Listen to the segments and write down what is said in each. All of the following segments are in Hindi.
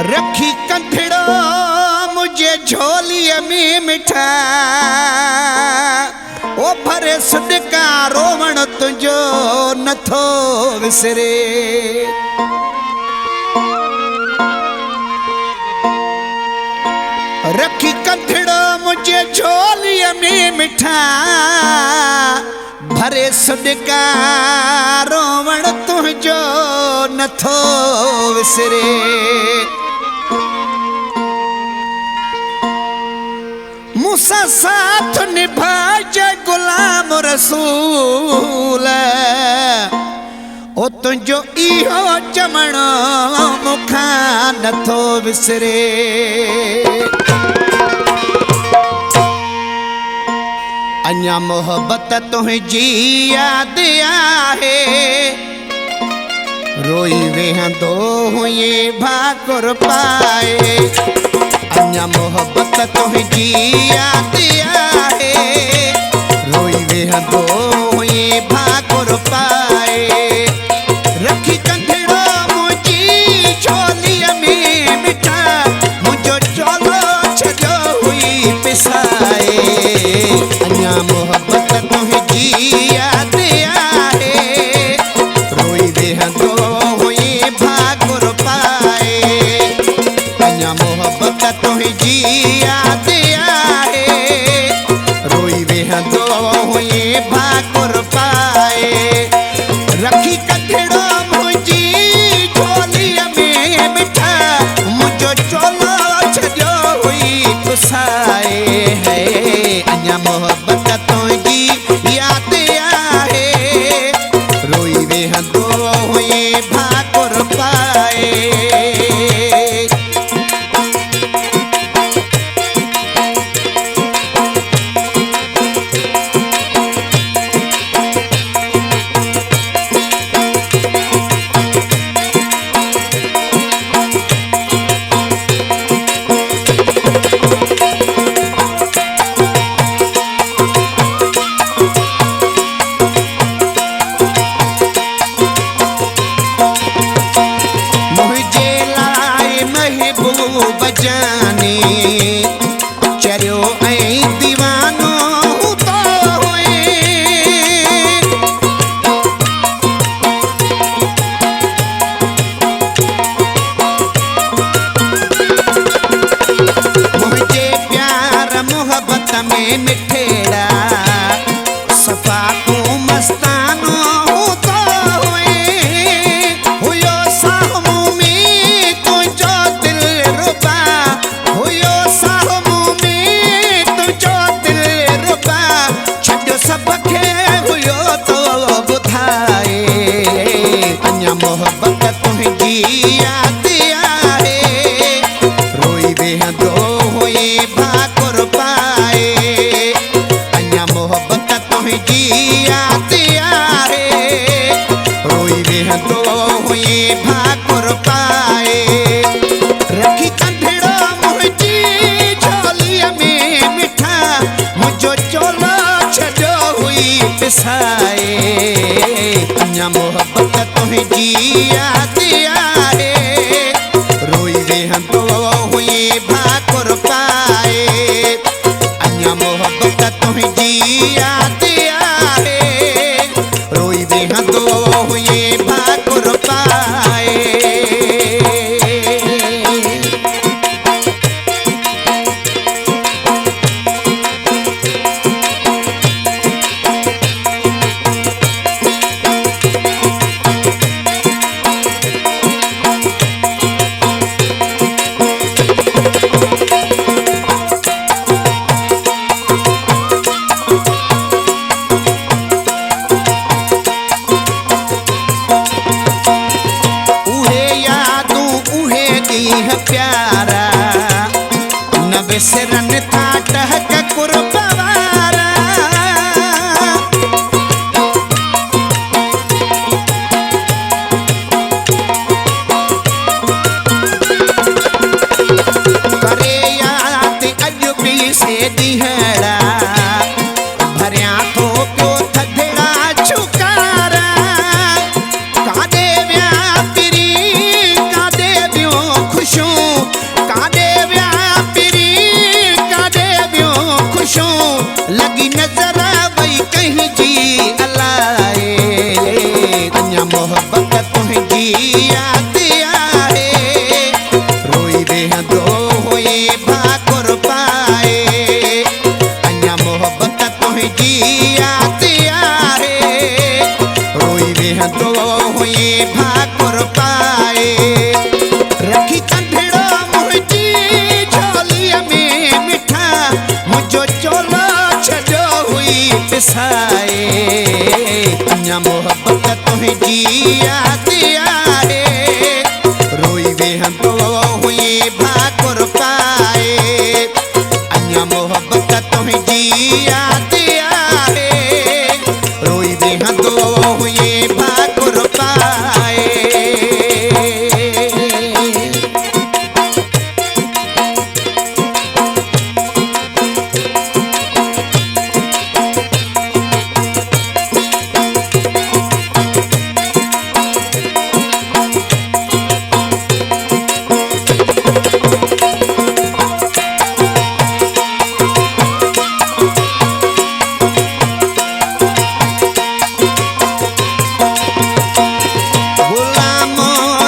रखी कंठड़ो मुझे झोलिय में मिठा ओ भरे सदका रोवण तुझो नथो विसरे। रखी कंठड़ो मुझे झोलिय में मिठा भरे सदका रोवण तुझो नथो विसरे। मूसा साथ निभाजे गुलाम रसूल ओ तुझो इहो चमण मुखा नथो विसरे। अञा मोहब्बत तुंहिंजी याद आहे रोई वेहंदो हुए भाकुर पाए। अञा मोहब्बत तुंहिंजी याद आहे रोई वेहंदो हुए भाकुर पाए। रखी कंठड़ो मुंहिंजी झोलीअ में मिठा मुंहिंजो चोलो छॾियो हुई पिसाए। अञा मोहब्बत तुंहिंजी याद आहे रोई वेहंदो हुए भाकुर पाए। अञा मोहब्बत तुंहिंजी याद आहे रोई वेहंदो हुए भाकुर पाए। रखी कंठड़ो मुंहिंजी झोलीअ में मिठा मुंहिंजो चोलो छॾियो हुई पुसाए है। अञा मोहब्बत तुंहिंजी याद आहे रोई वेहंदो हुए भाकुर पाए। बजाने चरियो ऐं दीवानो तो हुए। मुझे प्यार मोहब्बत में मिठेड़ा सफा तू मस्तानो तो हुए। हुयो साहमू में तुझो दिल रुबा हुयो साहमू में तुझो दिल रुबा छॾियो सबके हुयो तो ॿुधाए। अञा मोहब्बत तुंहिंजी याद आहे रोई वेहंदो हुए भाकुर पाए। अञा मोहब्बत तुंहिंजी याद आहे रोई वेहंदो हुए भाकुर पाए। रखी कंठड़ो मुंहिंजी झोलीअ में मिठा मुंहिंजो चोलो छॾियो हुई पिसाए। अञा मोहब्बत तुंहिंजी याद आहे रोई वेहंदो हुए भाकुर पाए। अञा मोहब्बत तुंहिंजी याद आहे रोई वेहंदो हुए भाकुर पाए। प्यारा न विसरन था टहक दिहड़ा भरिया तो क्यों थधड़ा छुकारा कादे व्या पिरी कादे व्यो खुशों कादे व्या पिरी कादे व्यो खुशों लगी नजर वही कहीं जी अलाए अञा मोहब्बत तुझी याद आए रोई वेहंदो होए भाकुर पाए अञा मोहब्बत तुझी याद आए रोई वेहंदो होए भाकुर पाए रखी कंधड़ो मुझी झोलीअ में मिठा मुझो चोलो छॾो हुई पिसाए अञा मोहब्बत तुझी याद आए रोई वेहंदो हुई भाकुर पाए अञा मोहब्बत तुझी याद आए रोई वेहंदो हुई भाकुर पाए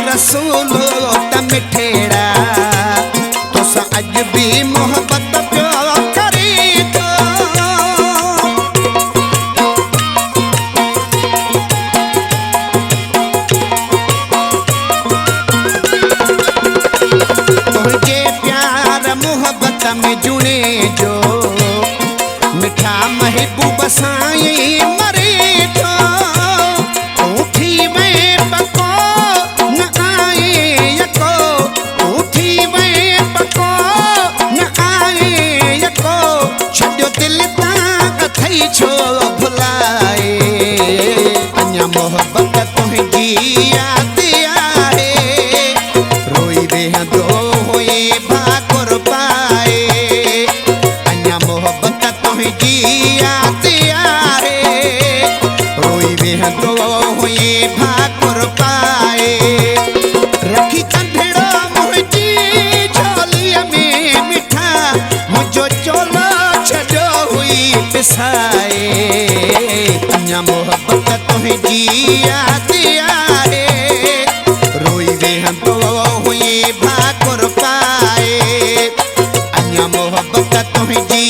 रसूलो त मिठेड़ा तुसा अज भी मोहब्बत प्यो करी तो तुझे प्यार मोहब्बत में जुड़े जो मिठा महबूब साईं मरे तो उठी में पको न आए यको उठी में पको न आए यको छॾो दिल तां थई छो भुलाए अञा मोहब्बत तुझी याद आए रोई वेहंदो होए भाकुर पाए अञा मोहब्बत तुझी याद आए रोई वेहंदो होए भाकुर पाए रखी कंधड़ो मुझी झोलीअ में मिठा मुझो चोलो छॾो हुई पिसाए अञा मोहब्बत तुझी याद आए रोई वेहंदो हुई भाकुर पाए अञा मोहब्बत तुझी